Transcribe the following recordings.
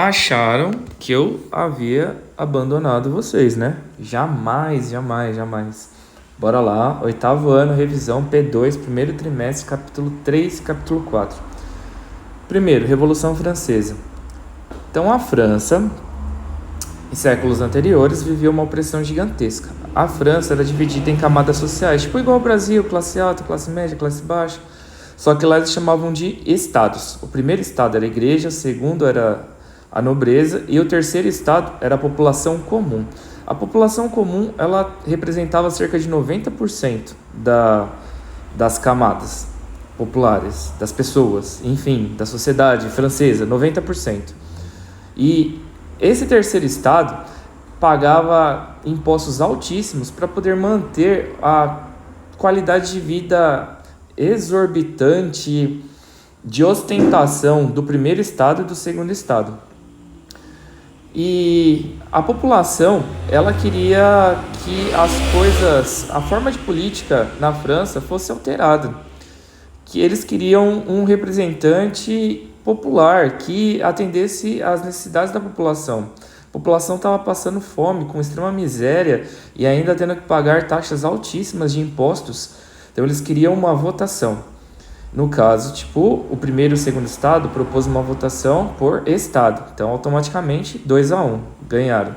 acharam que eu havia abandonado vocês, né? Jamais, jamais, jamais. Bora lá, oitavo ano, revisão P2, primeiro trimestre, capítulo 3 e capítulo 4. Primeiro, Revolução Francesa. Então, a França, em séculos anteriores, vivia uma opressão gigantesca. A França era dividida em camadas sociais, tipo igual ao Brasil, classe alta, classe média, classe baixa. Só que lá eles chamavam de estados. O primeiro estado era a igreja, o segundo era a nobreza e o terceiro estado era a população comum. A população comum ela representava cerca de 90% das camadas populares, das pessoas, enfim, da sociedade francesa, 90%. E esse terceiro estado pagava impostos altíssimos para poder manter a qualidade de vida exorbitante de ostentação do primeiro estado e do segundo estado. E a população, ela queria que as coisas, a forma de política na França fosse alterada. Que eles queriam um representante popular que atendesse às necessidades da população. A população estava passando fome, com extrema miséria e ainda tendo que pagar taxas altíssimas de impostos. Então eles queriam uma votação. No caso, o primeiro e o segundo estado propôs uma votação por estado. Então, automaticamente, 2-1, ganharam.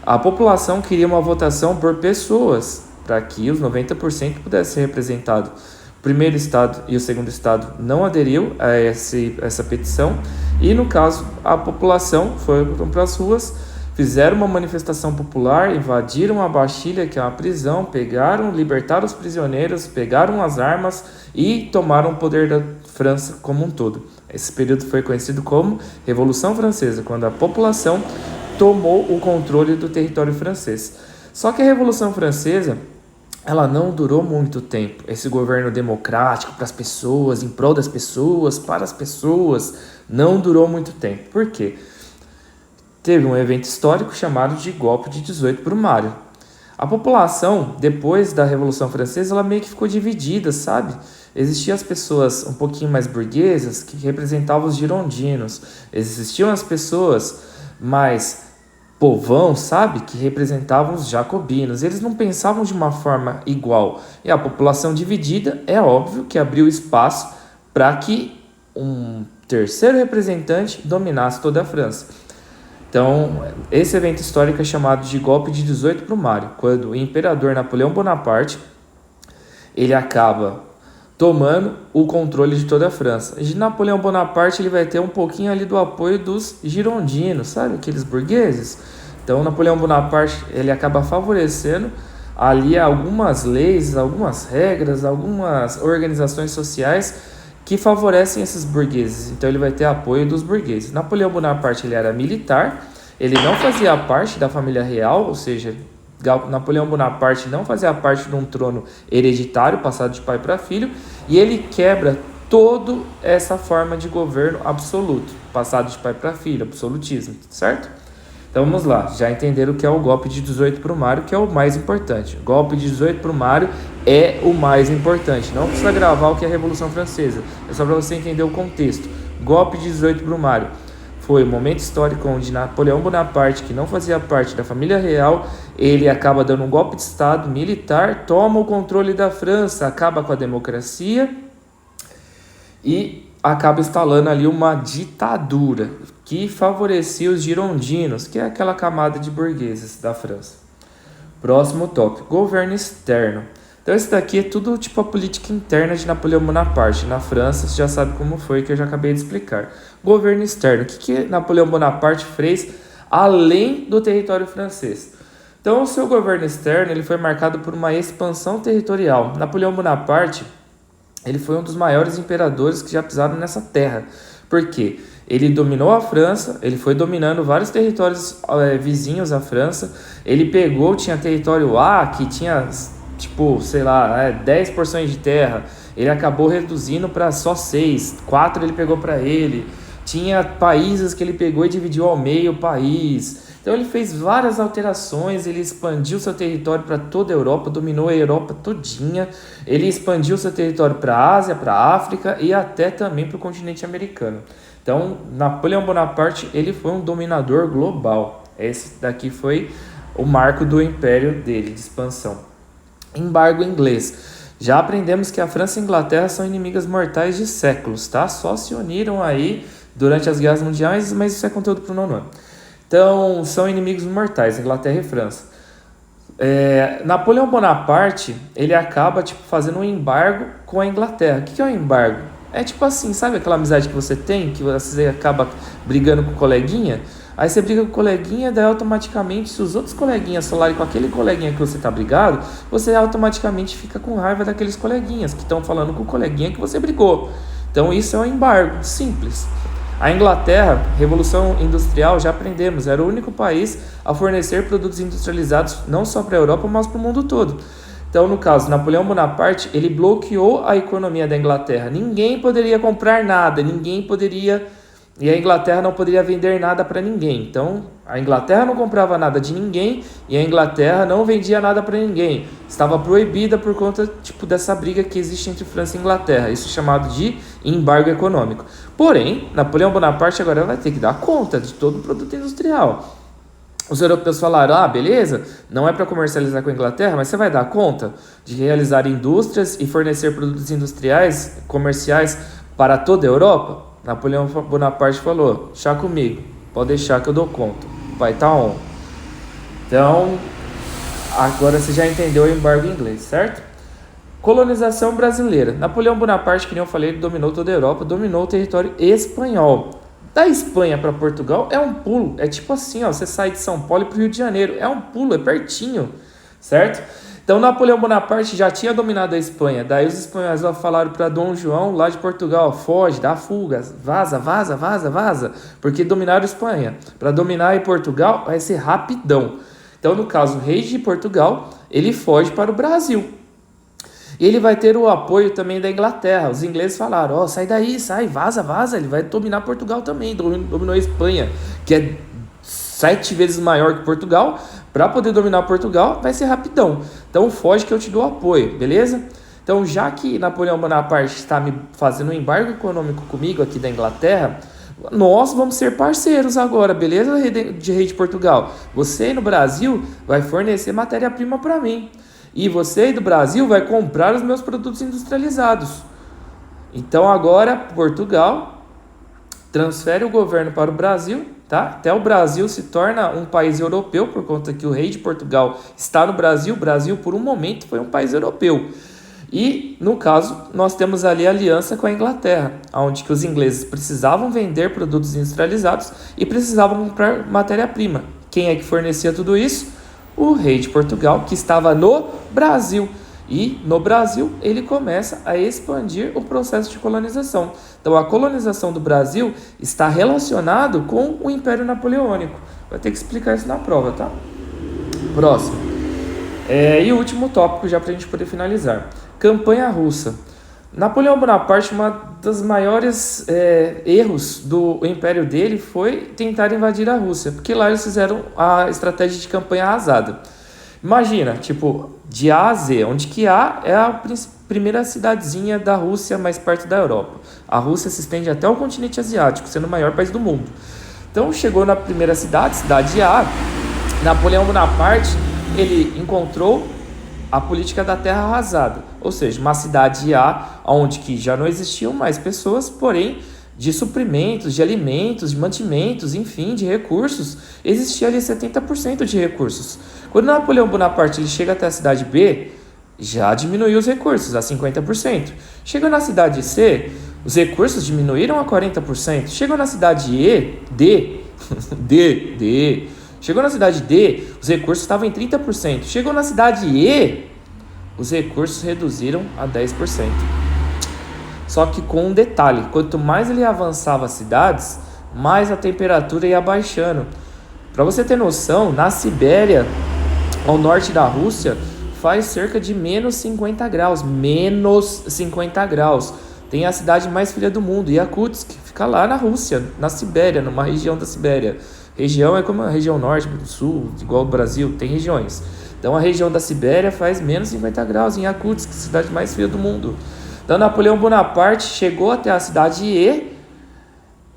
A população queria uma votação por pessoas, para que os 90% pudessem ser representados. O primeiro estado e o segundo estado não aderiu a essa petição. E, no caso, a população foi para as ruas, fizeram uma manifestação popular, invadiram a Bastilha, que é uma prisão, libertaram os prisioneiros, pegaram as armas e tomaram o poder da França como um todo. Esse período foi conhecido como Revolução Francesa, quando a população tomou o controle do território francês. Só que a Revolução Francesa, ela não durou muito tempo. Esse governo democrático para as pessoas, em prol das pessoas, para as pessoas, não durou muito tempo. Por quê? Teve um evento histórico chamado de Golpe de 18 Brumário. A população, depois da Revolução Francesa, ela meio que ficou dividida, sabe? Existiam as pessoas um pouquinho mais burguesas, que representavam os girondinos. Existiam as pessoas mais povão, sabe? Que representavam os jacobinos. Eles não pensavam de uma forma igual. E a população dividida, é óbvio que abriu espaço para que um terceiro representante dominasse toda a França. Então, esse evento histórico é chamado de Golpe de 18 Brumário, quando o imperador Napoleão Bonaparte ele acaba tomando o controle de toda a França. E Napoleão Bonaparte ele vai ter um pouquinho ali do apoio dos girondinos, sabe? Aqueles burgueses. Então, Napoleão Bonaparte ele acaba favorecendo ali algumas leis, algumas regras, algumas organizações sociais que favorecem esses burgueses. Então ele vai ter apoio dos burgueses. Napoleão Bonaparte ele era militar, ele não fazia parte da família real, ou seja, Napoleão Bonaparte não fazia parte de um trono hereditário passado de pai para filho, e ele quebra toda essa forma de governo absoluto, passado de pai para filho, absolutismo, certo? Então vamos lá, já entenderam o que é o golpe de 18 Brumário, que é o mais importante. O golpe de 18 Brumário é o mais importante. Não precisa gravar o que é a Revolução Francesa, é só para você entender o contexto. Golpe de 18 Brumário foi um momento histórico onde Napoleão Bonaparte, que não fazia parte da família real, ele acaba dando um golpe de Estado militar, toma o controle da França, acaba com a democracia e acaba instalando ali uma ditadura que favorecia os girondinos, que é aquela camada de burgueses da França. Próximo tópico, governo externo. Então esse daqui é tudo a política interna de Napoleão Bonaparte. Na França, você já sabe como foi, que eu já acabei de explicar. Governo externo, o que Napoleão Bonaparte fez além do território francês? Então o seu governo externo ele foi marcado por uma expansão territorial. Napoleão Bonaparte ele foi um dos maiores imperadores que já pisaram nessa terra. Por quê? Ele dominou a França, ele foi dominando vários territórios vizinhos à França. Ele tinha território A, que tinha, 10 porções de terra. Ele acabou reduzindo para só 6, 4 ele pegou para ele. Tinha países que ele pegou e dividiu ao meio o país. Então ele fez várias alterações, ele expandiu seu território para toda a Europa, dominou a Europa todinha, ele expandiu seu território para a Ásia, para a África e até também para o continente americano. Então, Napoleão Bonaparte, ele foi um dominador global. Esse daqui foi o marco do império dele, de expansão. Embargo inglês. Já aprendemos que a França e a Inglaterra são inimigas mortais de séculos, tá? Só se uniram aí durante as guerras mundiais, mas isso é conteúdo para o nono ano. Então, são inimigos mortais, Inglaterra e França. Napoleão Bonaparte, ele acaba fazendo um embargo com a Inglaterra. O que é um embargo? É tipo assim, sabe aquela amizade que você tem, que você acaba brigando com o coleguinha? Aí você briga com o coleguinha, daí automaticamente, se os outros coleguinhas falarem com aquele coleguinha que você tá brigado, você automaticamente fica com raiva daqueles coleguinhas que estão falando com o coleguinha que você brigou. Então isso é um embargo, simples. A Inglaterra, Revolução Industrial, já aprendemos, era o único país a fornecer produtos industrializados não só para a Europa, mas para o mundo todo. Então, no caso, Napoleão Bonaparte, ele bloqueou a economia da Inglaterra. Ninguém poderia comprar nada, e a Inglaterra não poderia vender nada para ninguém. Então, a Inglaterra não comprava nada de ninguém e a Inglaterra não vendia nada para ninguém. Estava proibida por conta dessa briga que existe entre França e Inglaterra. Isso é chamado de embargo econômico. Porém, Napoleão Bonaparte agora vai ter que dar conta de todo o produto industrial. Os europeus falaram, beleza, não é para comercializar com a Inglaterra, mas você vai dar conta de realizar indústrias e fornecer produtos industriais, comerciais para toda a Europa? Napoleão Bonaparte falou, deixa comigo, pode deixar que eu dou conta, vai estar on. Então, agora você já entendeu o embargo inglês, certo? Colonização brasileira. Napoleão Bonaparte, que nem eu falei, ele dominou toda a Europa, dominou o território espanhol. Da Espanha para Portugal é um pulo, é tipo assim, você sai de São Paulo para o Rio de Janeiro, é um pulo, é pertinho, certo? Então Napoleão Bonaparte já tinha dominado a Espanha, daí os espanhóis falaram para Dom João lá de Portugal, foge, dá fuga, vaza, porque dominaram a Espanha. Para dominar em Portugal vai ser rapidão. Então no caso o rei de Portugal, ele foge para o Brasil. E ele vai ter o apoio também da Inglaterra. Os ingleses falaram, sai daí, sai, vaza, ele vai dominar Portugal também, dominou a Espanha, que é 7 vezes maior que Portugal. Para poder dominar Portugal, vai ser rapidão. Então foge que eu te dou apoio, beleza? Então já que Napoleão Bonaparte está me fazendo um embargo econômico comigo aqui da Inglaterra, nós vamos ser parceiros agora, beleza, rei de Portugal? Você no Brasil vai fornecer matéria-prima para mim. E você do Brasil vai comprar os meus produtos industrializados. Então agora Portugal transfere o governo para o Brasil, tá? Até o Brasil se torna um país europeu, por conta que o rei de Portugal está no Brasil. O Brasil, por um momento, foi um país europeu. E, no caso, nós temos ali a aliança com a Inglaterra, onde que os ingleses precisavam vender produtos industrializados e precisavam comprar matéria-prima. Quem é que fornecia tudo isso? O rei de Portugal, que estava no Brasil. E no Brasil ele começa a expandir o processo de colonização. Então a colonização do Brasil está relacionado com o Império Napoleônico. Vai ter que explicar isso na prova, tá? Próximo. E o último tópico já para a gente poder finalizar. Campanha russa. Napoleão Bonaparte, uma das maiores erros do império dele foi tentar invadir a Rússia, porque lá eles fizeram a estratégia de campanha arrasada. Imagina, de A a Z, onde que A é a primeira cidadezinha da Rússia mais perto da Europa. A Rússia se estende até o continente asiático, sendo o maior país do mundo. Então chegou na primeira cidade A, Napoleão Bonaparte, ele encontrou a política da terra arrasada, ou seja, uma cidade A, onde que já não existiam mais pessoas, porém de suprimentos, de alimentos, de mantimentos, enfim, de recursos, existia ali 70% de recursos. Quando Napoleão Bonaparte ele chega até a cidade B, já diminuiu os recursos a 50%. Chegou na cidade C, os recursos diminuíram a 40%. Chegou na cidade Chegou na cidade D, os recursos estavam em 30%. Chegou na cidade E, os recursos reduziram a 10%. Só que com um detalhe, quanto mais ele avançava as cidades, mais a temperatura ia baixando. Para você ter noção, na Sibéria, ao norte da Rússia, faz cerca de menos 50 graus. Menos 50 graus. Tem a cidade mais fria do mundo, Yakutsk, fica lá na Rússia, na Sibéria, numa região da Sibéria. Região é como a região norte, sul, igual o Brasil, tem regiões. Então a região da Sibéria faz menos 50 graus em Yakutsk, cidade mais fria do mundo. Então Napoleão Bonaparte chegou até a cidade e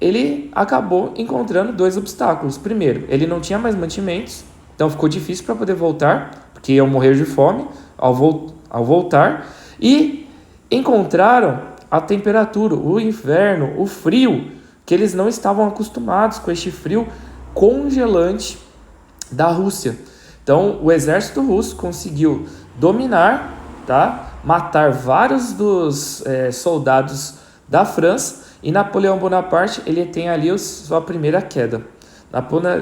ele acabou encontrando dois obstáculos. Primeiro, ele não tinha mais mantimentos, então ficou difícil para poder voltar, porque iam morrer de fome ao voltar. E encontraram a temperatura, o inverno, o frio, que eles não estavam acostumados com este frio congelante da Rússia. Então, o exército russo conseguiu dominar, tá? Matar vários dos soldados da França, e Napoleão Bonaparte ele tem ali sua primeira queda.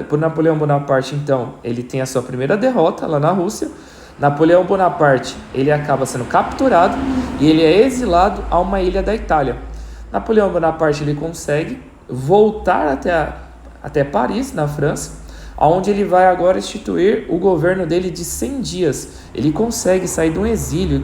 Por Napoleão Bonaparte, então, ele tem a sua primeira derrota lá na Rússia. Napoleão Bonaparte ele acaba sendo capturado e ele é exilado a uma ilha da Itália. Napoleão Bonaparte ele consegue voltar até Paris, na França, onde ele vai agora instituir o governo dele de 100 dias. Ele consegue sair de um exílio,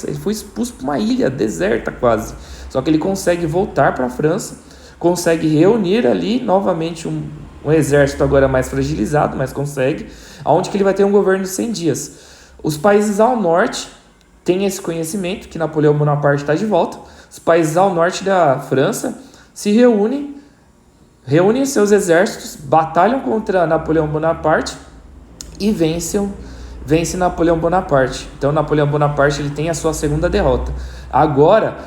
ele foi expulso para uma ilha deserta quase. Só que ele consegue voltar para a França, consegue reunir ali novamente um exército agora mais fragilizado, mas consegue, onde que ele vai ter um governo de 100 dias. Os países ao norte têm esse conhecimento que Napoleão Bonaparte está de volta. Os países ao norte da França se reúnem seus exércitos, batalham contra Napoleão Bonaparte e vence Napoleão Bonaparte. Então Napoleão Bonaparte ele tem a sua segunda derrota. Agora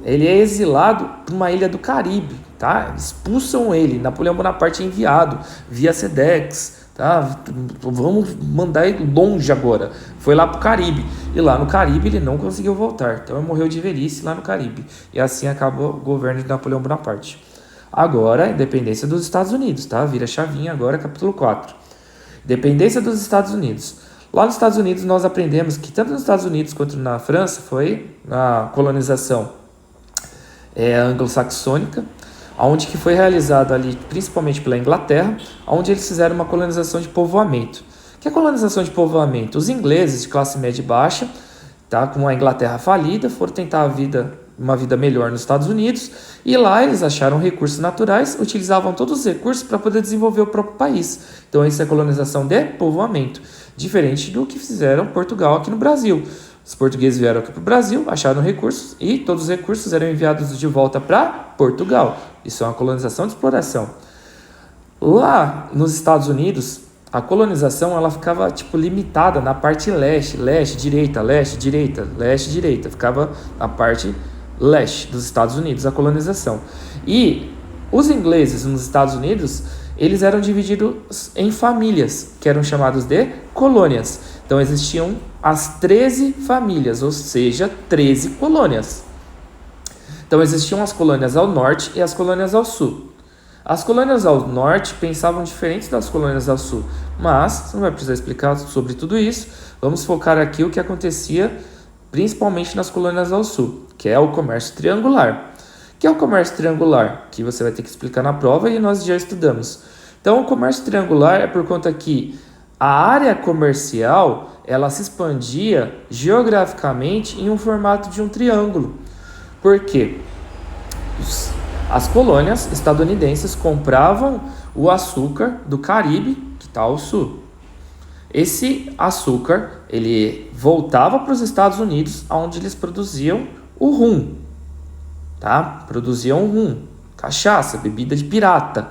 ele é exilado para uma ilha do Caribe, tá? Expulsam ele. Napoleão Bonaparte é enviado via Sedex, tá? Vamos mandar ele longe agora. Foi lá para o Caribe. E lá no Caribe ele não conseguiu voltar. Então ele morreu de velhice lá no Caribe. E assim acabou o governo de Napoleão Bonaparte. Agora, independência dos Estados Unidos, tá? Vira chavinha agora, capítulo 4. Independência dos Estados Unidos. Lá nos Estados Unidos nós aprendemos que tanto nos Estados Unidos quanto na França foi a colonização anglo-saxônica, onde que foi realizada ali principalmente pela Inglaterra, onde eles fizeram uma colonização de povoamento. O que é colonização de povoamento? Os ingleses de classe média e baixa, tá, com a Inglaterra falida, foram tentar uma vida melhor nos Estados Unidos, e lá eles acharam recursos naturais, utilizavam todos os recursos para poder desenvolver o próprio país. Então isso é colonização de povoamento, diferente do que fizeram Portugal aqui no Brasil. Os portugueses vieram aqui para o Brasil, acharam recursos e todos os recursos eram enviados de volta para Portugal. Isso é uma colonização de exploração. Lá nos Estados Unidos, a colonização ela ficava limitada na parte leste, direita, ficava na parte leste dos Estados Unidos, a colonização. E os ingleses nos Estados Unidos, eles eram divididos em famílias, que eram chamados de colônias. Então existiam as 13 famílias, ou seja, 13 colônias. Então existiam as colônias ao norte e as colônias ao sul. As colônias ao norte pensavam diferente das colônias ao sul, mas você não vai precisar explicar sobre tudo isso. Vamos focar aqui o que acontecia principalmente nas colônias ao sul, que é o comércio triangular. O que é o comércio triangular? Que você vai ter que explicar na prova e nós já estudamos. Então o comércio triangular é por conta que a área comercial ela se expandia geograficamente em um formato de um triângulo. Por quê? As colônias estadunidenses compravam o açúcar do Caribe, que está ao sul. Esse açúcar ele voltava para os Estados Unidos, onde eles produziam o rum, tá? Produziam rum, cachaça, bebida de pirata.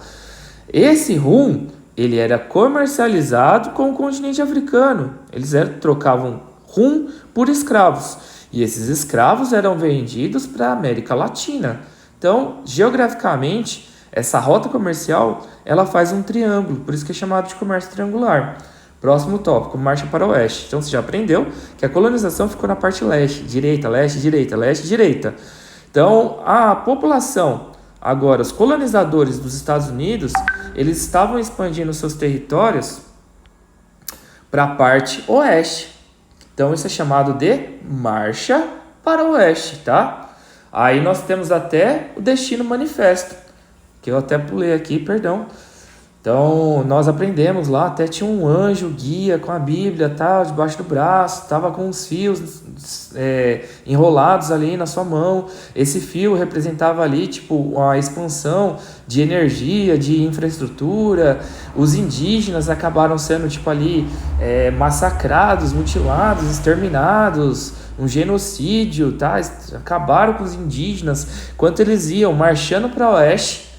Esse rum ele era comercializado com o continente africano. Eles trocavam rum por escravos. E esses escravos eram vendidos para a América Latina. Então, geograficamente, essa rota comercial ela faz um triângulo, por isso que é chamado de comércio triangular. Próximo tópico, marcha para o oeste. Então, você já aprendeu que a colonização ficou na parte leste, direita, leste, direita, leste, direita. Então, a população, agora, os colonizadores dos Estados Unidos, eles estavam expandindo seus territórios para a parte oeste. Então, isso é chamado de marcha para o oeste, tá? Aí nós temos até o Destino Manifesto, que eu até pulei aqui, perdão. Então, nós aprendemos lá, até tinha um anjo guia com a Bíblia, tal, debaixo do braço, estava com os fios enrolados ali na sua mão. Esse fio representava ali, tipo, a expansão de energia, de infraestrutura. Os indígenas acabaram sendo, tipo, ali, massacrados, mutilados, exterminados, um genocídio, tá? Acabaram com os indígenas, enquanto eles iam marchando para o oeste,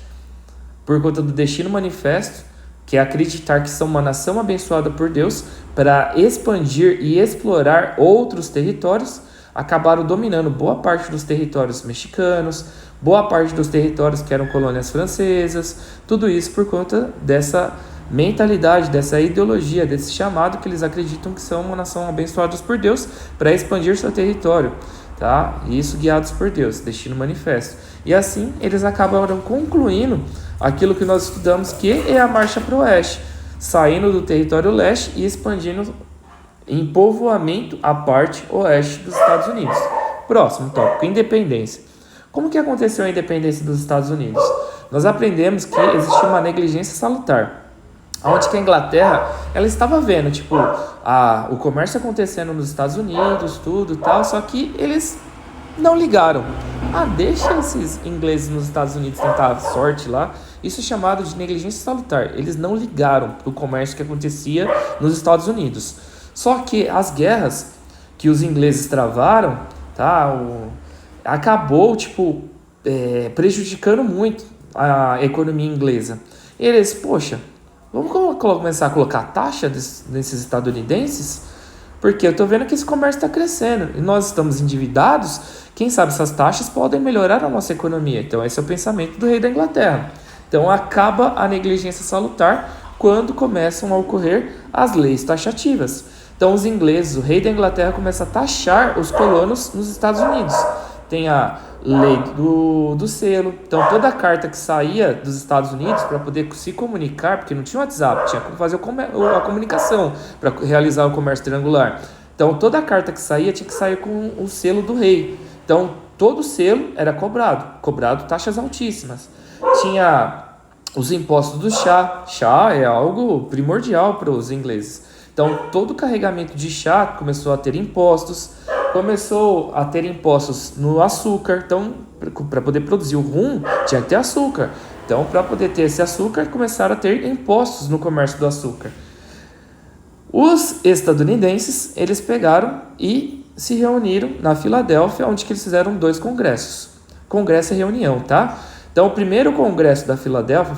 por conta do destino manifesto, que é acreditar que são uma nação abençoada por Deus, para expandir e explorar outros territórios, acabaram dominando boa parte dos territórios mexicanos, boa parte dos territórios que eram colônias francesas, tudo isso por conta dessa mentalidade, dessa ideologia, desse chamado que eles acreditam que são uma nação abençoada por Deus para expandir seu território, tá? E isso guiados por Deus, destino manifesto. E assim eles acabaram concluindo aquilo que nós estudamos, que é a marcha para o oeste, saindo do território leste e expandindo em povoamento a parte oeste dos Estados Unidos. Próximo tópico, independência. Como que aconteceu a independência dos Estados Unidos? Nós aprendemos que existia uma negligência salutar, onde que a Inglaterra, ela estava vendo, tipo, o comércio acontecendo nos Estados Unidos, tudo e tal, só que eles não ligaram. Deixa esses ingleses nos Estados Unidos tentar a sorte lá. Isso é chamado de negligência salutar. Eles não ligaram para o comércio que acontecia nos Estados Unidos. Só que as guerras que os ingleses travaram, tá, acabou, tipo, prejudicando muito a economia inglesa. Eles, poxa, vamos começar a colocar taxa nesses estadunidenses? Porque eu estou vendo que esse comércio está crescendo e nós estamos endividados. Quem sabe essas taxas podem melhorar a nossa economia. Então esse é o pensamento do rei da Inglaterra. Então acaba a negligência salutar quando começam a ocorrer as leis taxativas. Então os ingleses, o rei da Inglaterra começa a taxar os colonos nos Estados Unidos. Tem a lei do selo. Então toda a carta que saía dos Estados Unidos para poder se comunicar, porque não tinha WhatsApp, tinha que fazer a comunicação para realizar o comércio triangular. Então toda a carta que saía tinha que sair com o selo do rei. Então todo selo era cobrado taxas altíssimas. Tinha os impostos do chá. Chá é algo primordial para os ingleses. Então todo o carregamento de chá começou a ter impostos. Começou a ter impostos no açúcar. Então, para poder produzir o rum, tinha que ter açúcar. Então, para poder ter esse açúcar, começaram a ter impostos no comércio do açúcar. Os estadunidenses, eles pegaram e se reuniram na Filadélfia, onde que eles fizeram 2 congressos. Congresso é reunião, tá? Então, o primeiro congresso da Filadélfia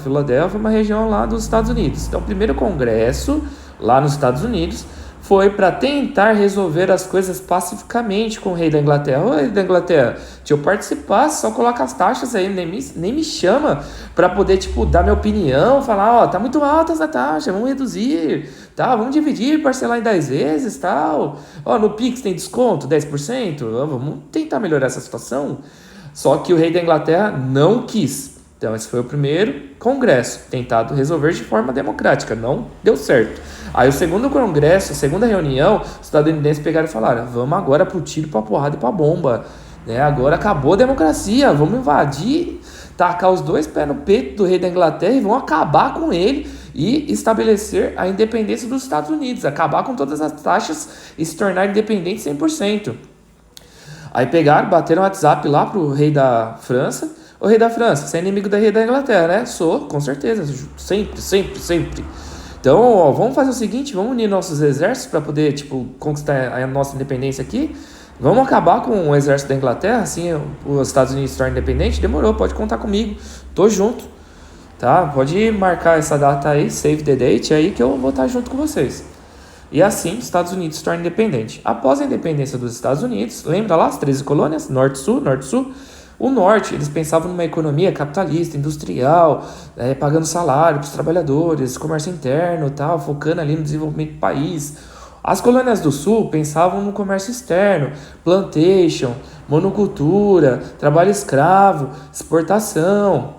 é uma região lá dos Estados Unidos. Então, o primeiro congresso lá nos Estados Unidos foi para tentar resolver as coisas pacificamente com o rei da Inglaterra. Ô, rei da Inglaterra, se eu participar, só coloca as taxas aí, nem me chama para poder, tipo, dar minha opinião, falar, tá muito alta essa taxa, vamos reduzir, tá? Vamos dividir, parcelar em 10 vezes, tal. No Pix tem desconto, 10%, vamos tentar melhorar essa situação. Só que o rei da Inglaterra não quis. Então esse foi o primeiro congresso, tentado resolver de forma democrática, não deu certo. Aí o segundo congresso, a segunda reunião, os estadunidenses pegaram e falaram, vamos agora pro tiro, pra porrada e pra bomba, né? Agora acabou a democracia, vamos invadir, tacar os 2 pés no peito do rei da Inglaterra e vão acabar com ele e estabelecer a independência dos Estados Unidos, acabar com todas as taxas e se tornar independente 100%. Aí pegaram, bateram o WhatsApp lá pro rei da França. Ô rei da França, você é inimigo da rei da Inglaterra, né? Sou, com certeza, sempre. Então, vamos fazer o seguinte, vamos unir nossos exércitos para poder, tipo, conquistar a nossa independência aqui. Vamos acabar com o exército da Inglaterra, assim os Estados Unidos se tornam independentes. Demorou, pode contar comigo, tô junto, tá? Pode marcar essa data aí, save the date aí, que eu vou estar junto com vocês. E assim, os Estados Unidos se tornam independentes. Após a independência dos Estados Unidos, lembra lá as 13 colônias, norte-sul, o norte, eles pensavam numa economia capitalista, industrial, pagando salário para os trabalhadores, comércio interno, tal, focando ali no desenvolvimento do país. As colônias do sul pensavam no comércio externo, plantation, monocultura, trabalho escravo, exportação.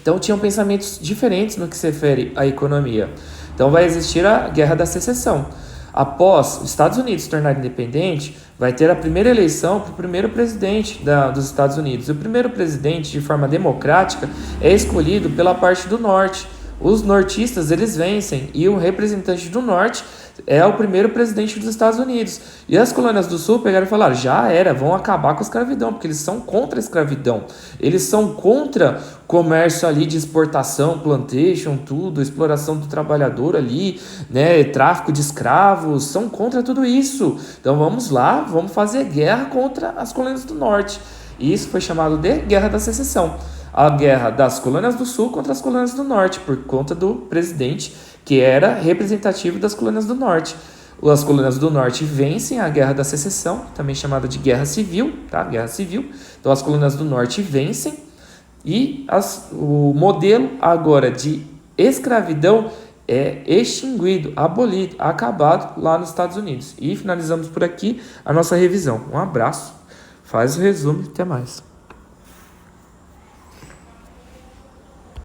Então tinham pensamentos diferentes no que se refere à economia. Então vai existir a Guerra da Secessão. Após os Estados Unidos se tornar independente, vai ter a primeira eleição para o primeiro presidente dos Estados Unidos. E o primeiro presidente, de forma democrática, é escolhido pela parte do norte, Os nortistas, eles vencem, e o representante do norte é o primeiro presidente dos Estados Unidos. E as colônias do sul pegaram e falaram, já era, vão acabar com a escravidão, porque eles são contra a escravidão. Eles são contra comércio ali de exportação, plantation, tudo, exploração do trabalhador ali, né, tráfico de escravos, são contra tudo isso. Então vamos lá, vamos fazer guerra contra as colônias do norte. E isso foi chamado de Guerra da Secessão. A guerra das colônias do sul contra as colônias do norte, por conta do presidente que era representativo das colônias do norte. As colônias do norte vencem a Guerra da Secessão, também chamada de Guerra Civil, tá? Guerra Civil. Então as colônias do norte vencem e o modelo agora de escravidão é extinguido, abolido, acabado lá nos Estados Unidos. E finalizamos por aqui a nossa revisão. Um abraço, faz o resumo e até mais.